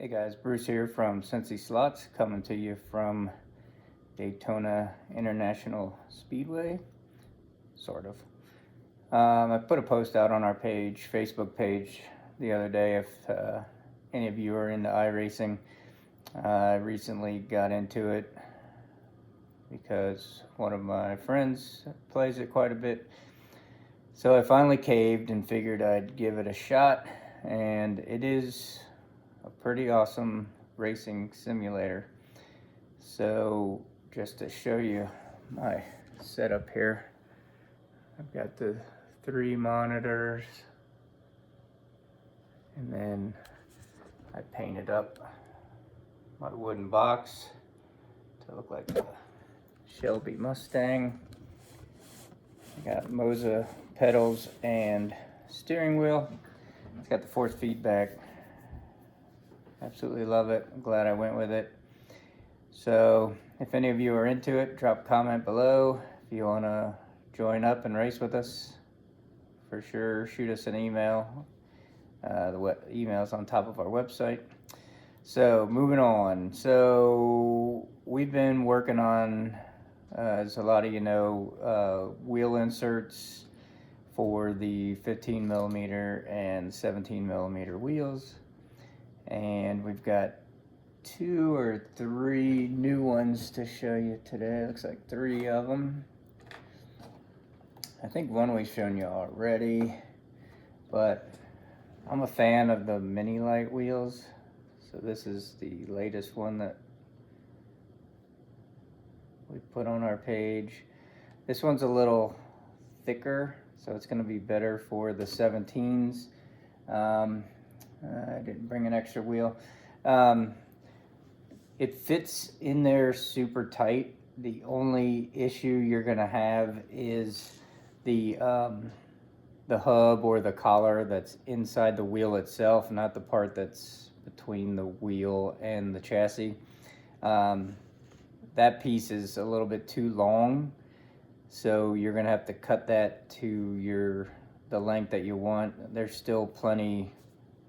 Hey guys, Bruce here from Cincy Slots, coming to you from Daytona International Speedway, sort of. I put a post out on our Facebook page, the other day. If any of you are into iRacing, I recently got into it because one of my friends plays it quite a bit. So I finally caved and figured I'd give it a shot, and it is a pretty awesome racing simulator. So just to show you my setup here, I've got the 3 monitors, and then I painted up my wooden box to look like a Shelby Mustang. I got Moza pedals and steering wheel. It's got the force feedback. Absolutely love it. I'm glad I went with it. So if any of you are into it, drop a comment below. If you want to join up and race with us, for sure shoot us an email. The email's on top of our website. So moving on. So we've been working on, as a lot of you know, wheel inserts for the 15 millimeter and 17 millimeter wheels. And we've got 2 or 3 new ones to show you today. Looks like 3 of them. I think one we've shown you already, but I'm a fan of the Mini Lite wheels. So this is the latest one that we put on our page. This one's a little thicker, so it's going to be better for the 17s. I didn't bring an extra wheel. It fits in there super tight. The only issue you're gonna have is the hub or the collar that's inside the wheel itself, not the part that's between the wheel and the chassis. That piece is a little bit too long, so you're gonna have to cut that to the length that you want. There's still plenty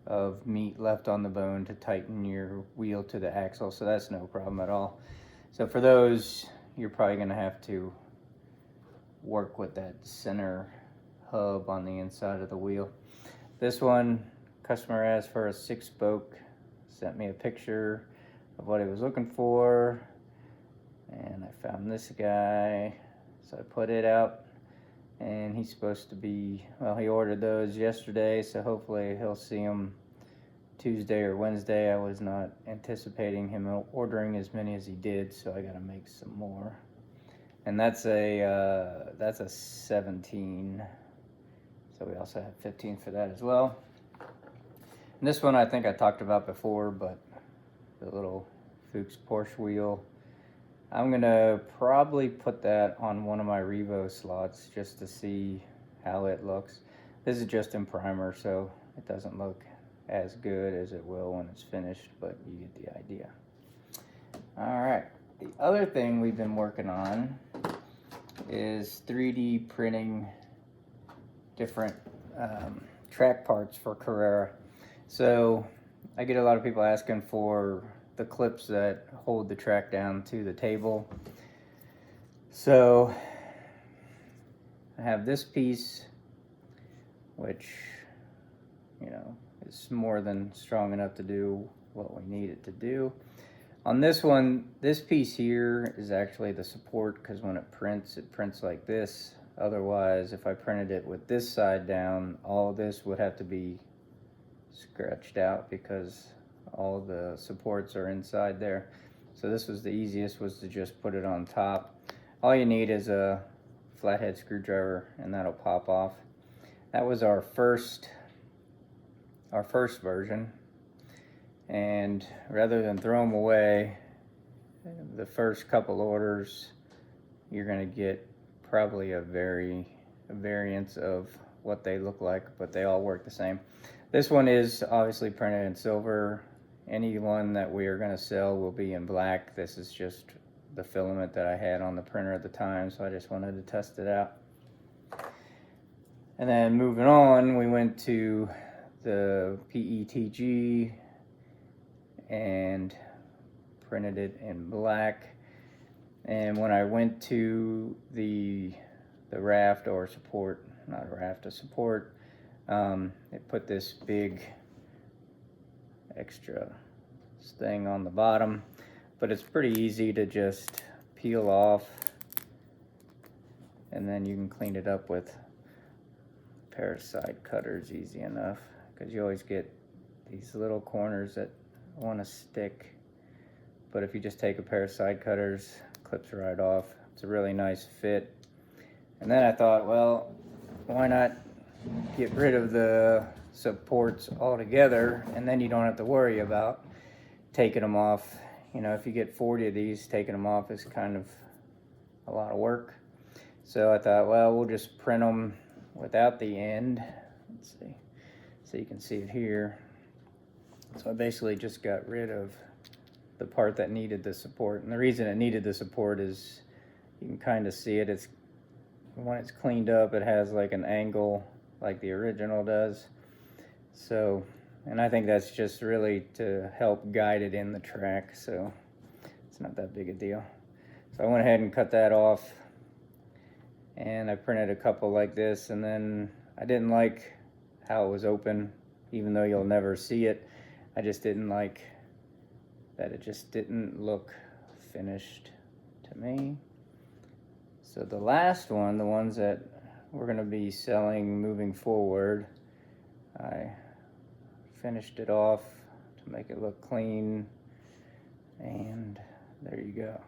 of meat left on the bone to tighten your wheel to the axle, so that's no problem at all. So for those, you're probably going to have to work with that center hub on the inside of the wheel. This one, customer asked for a 6-spoke, sent me a picture of what he was looking for, and I found this guy, so I put it out. And he's supposed to be, well, he ordered those yesterday, so hopefully he'll see them Tuesday or Wednesday. I was not anticipating him ordering as many as he did, so I gotta make some more. And that's a 17. So we also have 15 for that as well. And this one I think I talked about before, but the little Fuchs Porsche wheel, I'm gonna probably put that on one of my Revo slots just to see how it looks. This is just in primer, so it doesn't look as good as it will when it's finished, but you get the idea. All right, the other thing we've been working on is 3D printing different track parts for Carrera. So I get a lot of people asking for the clips that hold the track down to the table. So I have this piece, which, you know, is more than strong enough to do what we need it to do. On this one, this piece here is actually the support, because when it prints like this. Otherwise, if I printed it with this side down, all this would have to be scratched out because all the supports are inside there. So this was the easiest, was to just put it on top. All you need is a flathead screwdriver and that'll pop off. That was our first version, and rather than throw them away, the first couple orders you're going to get probably a variance of what they look like, but they all work the same. This one is obviously printed in silver. Any one that we are going to sell will be in black. This is just the filament that I had on the printer at the time, so I just wanted to test it out. And then moving on, we went to the PETG, and printed it in black. And when I went to the raft or support, not a raft, a support, it put this big extra thing on the bottom, but it's pretty easy to just peel off, and then you can clean it up with a pair of side cutters easy enough, because you always get these little corners that want to stick. But if you just take a pair of side cutters, clips right off. It's a really nice fit. And then I thought, well, why not get rid of the supports altogether, and then you don't have to worry about taking them off. You know, if you get 40 of these, taking them off is kind of a lot of work. So I thought, well, we'll just print them without the end. Let's see, so you can see it here. So I basically just got rid of the part that needed the support, and the reason it needed the support is you can kind of see it. It's when it's cleaned up, it has like an angle like the original does. So, and I think that's just really to help guide it in the track, so it's not that big a deal. So I went ahead and cut that off, and I printed a couple like this, and then I didn't like how it was open, even though you'll never see it. I just didn't like that it just didn't look finished to me. So the last one, the ones that we're going to be selling moving forward, I finished it off to make it look clean, and there you go.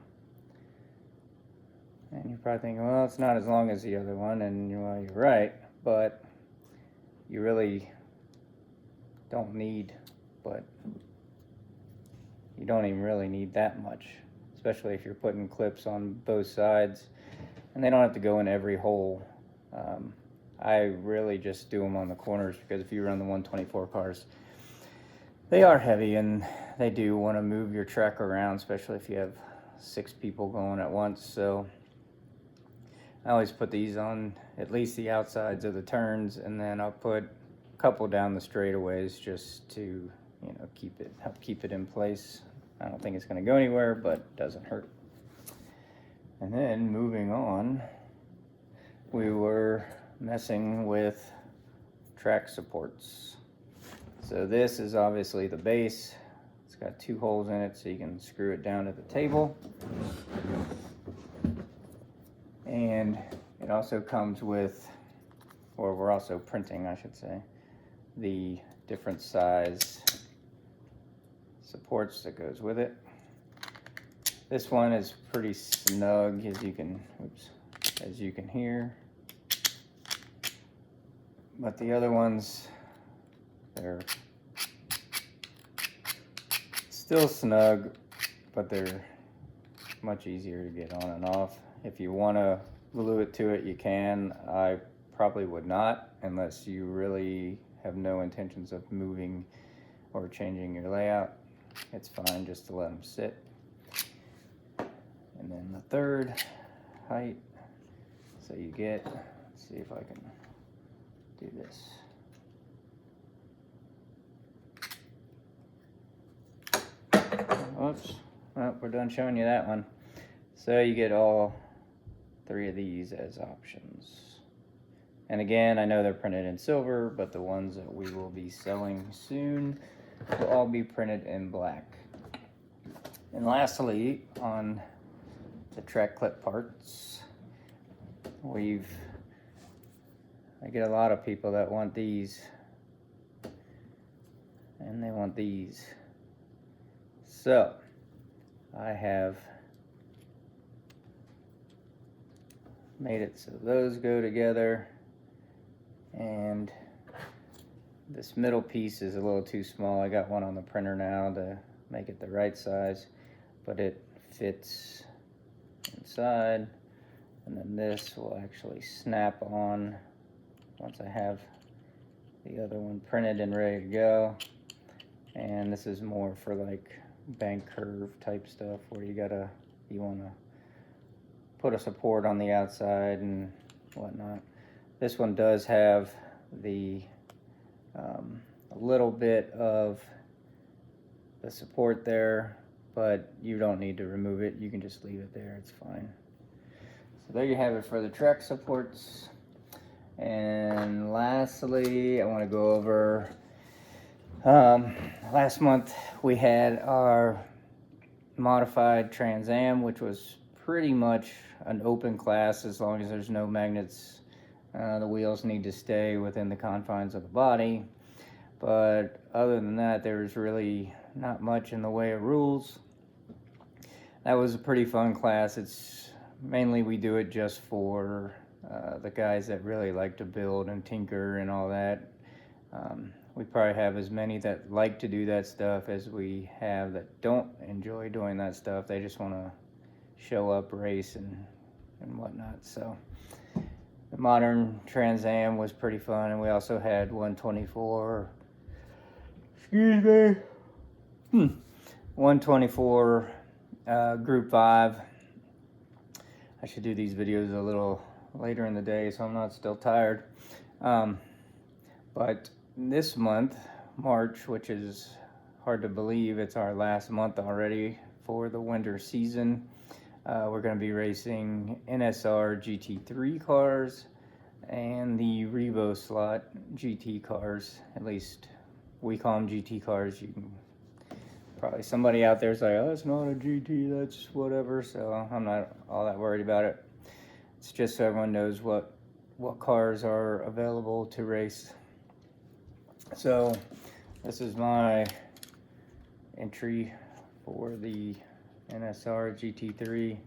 And you're probably thinking, well, it's not as long as the other one, and well, you're right, but you really don't need, but you don't even really need that much, especially if you're putting clips on both sides, and they don't have to go in every hole. I really just do them on the corners, because if you run the 124 cars, they are heavy and they do want to move your track around, especially if you have 6 people going at once. So I always put these on at least the outsides of the turns, and then I'll put a couple down the straightaways just to, you know, help keep it in place. I don't think it's going to go anywhere, but it doesn't hurt. And then moving on, we were messing with track supports. So this is obviously the base. It's got 2 holes in it, so you can screw it down to the table. And it also comes with, or we're also printing, I should say, the different size supports that goes with it. This one is pretty snug, as you can hear. But the other ones, they're still snug, but they're much easier to get on and off. If you want to glue it to it, you can. I probably would not, unless you really have no intentions of moving or changing your layout. It's fine just to let them sit. And then the third height, so you get, let's see if I can do this. Oops, well, we're done showing you that one. So you get all 3 of these as options. And again, I know they're printed in silver, but the ones that we will be selling soon will all be printed in black. And lastly, on the track clip parts, I get a lot of people that want these, and they want these. So I have made it so those go together, and this middle piece is a little too small. I got one on the printer now to make it the right size, but it fits inside. And then this will actually snap on once I have the other one printed and ready to go. And this is more for like bank curve type stuff, where you want to put a support on the outside and whatnot. This one does have the a little bit of the support there, but you don't need to remove it. You can just leave it there, it's fine. So there you have it for the Trek supports. And lastly, I want to go over, last month we had our modified Trans Am, which was pretty much an open class as long as there's no magnets. The wheels need to stay within the confines of the body. But other than that, there's really not much in the way of rules. That was a pretty fun class. It's mainly we do it just for the guys that really like to build and tinker and all that. We probably have as many that like to do that stuff as we have that don't enjoy doing that stuff. They just want to show up, race, and whatnot. So the modern Trans Am was pretty fun, and we also had 124. Excuse me. 124 Group 5. I should do these videos a little later in the day so I'm not still tired. But this month, March, which is hard to believe, it's our last month already for the winter season. We're going to be racing NSR GT3 cars and the Revo slot GT cars. At least we call them GT cars. You can probably, somebody out there's like, oh, it's not a GT, that's whatever. So I'm not all that worried about it. It's just so everyone knows what cars are available to race. So this is my entry for the NSR GT3.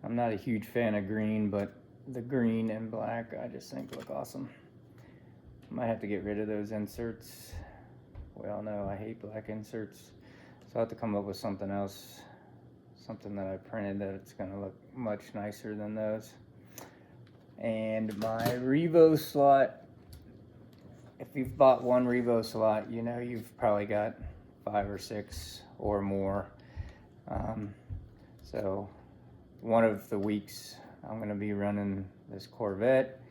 I'm not a huge fan of green, but the green and black I just think look awesome. Might have to get rid of those inserts. We all know I hate black inserts, so I have to come up with something else, something that I printed that it's going to look much nicer than those. And my Revo slot, if you've bought one Revo slot, you know you've probably got 5 or 6 or more. So one of the weeks I'm going to be running this Corvette.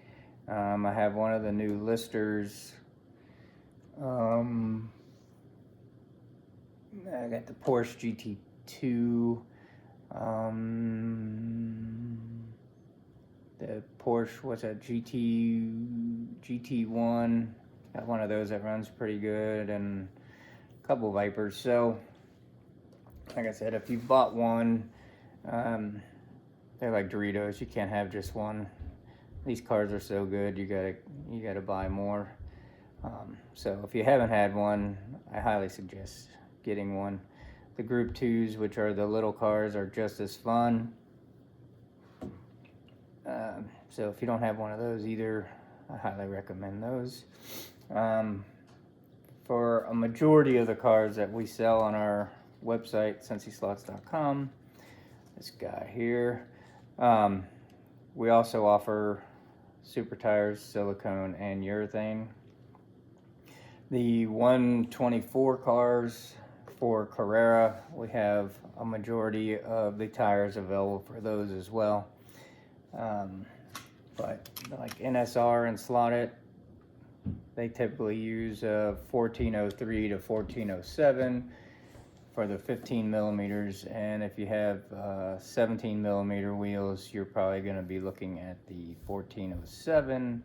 I have one of the new listers. I got the Porsche GT2. The Porsche, what's that, GT1. Got one of those that runs pretty good, and a couple Vipers. So like I said, if you bought one, they're like Doritos. You can't have just one. These cars are so good, you gotta buy more. So if you haven't had one, I highly suggest getting one. The Group 2s, which are the little cars, are just as fun. So if you don't have one of those either, I highly recommend those. For a majority of the cars that we sell on our website, sensyslots.com, this guy here, we also offer super tires, silicone, and urethane. The 124 cars for Carrera, we have a majority of the tires available for those as well. But like NSR and Slot It, they typically use 1403 to 1407 for the 15 millimeters, and if you have 17 millimeter wheels, you're probably going to be looking at the 1407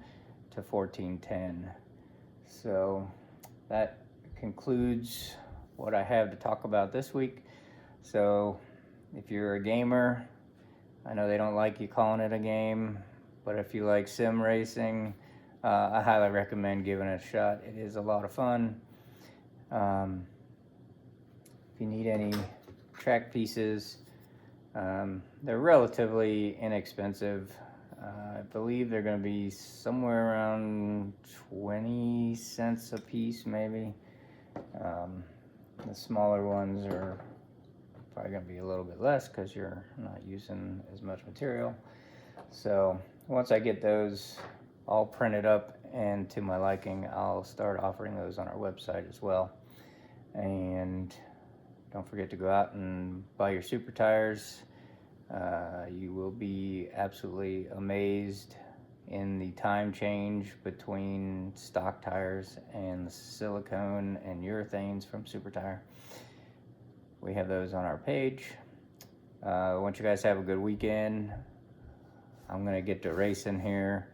to 1410. So that concludes what I have to talk about this week. So if you're a gamer, I know they don't like you calling it a game, but if you like sim racing, I highly recommend giving it a shot. It is a lot of fun. If you need any track pieces, they're relatively inexpensive. I believe they're going to be somewhere around 20 cents a piece, maybe. The smaller ones are probably going to be a little bit less because you're not using as much material. So once I get those all printed up and to my liking, I'll start offering those on our website as well. And don't forget to go out and buy your super tires. You will be absolutely amazed in the time change between stock tires and the silicone and urethanes from Super Tire. We have those on our page. I want you guys to have a good weekend. I'm gonna get to racing here.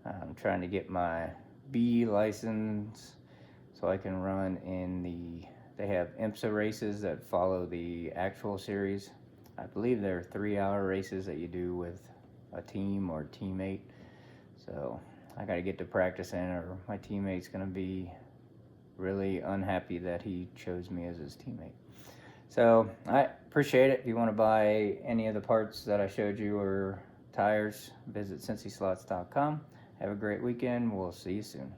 I'm trying to get my B license so I can run in they have IMSA races that follow the actual series. I believe they're 3-hour races that you do with a team or teammate. So I gotta get to practicing, or my teammate's gonna be really unhappy that he chose me as his teammate. So I appreciate it. If you want to buy any of the parts that I showed you or tires, visit CincySlots.com. Have a great weekend. We'll see you soon.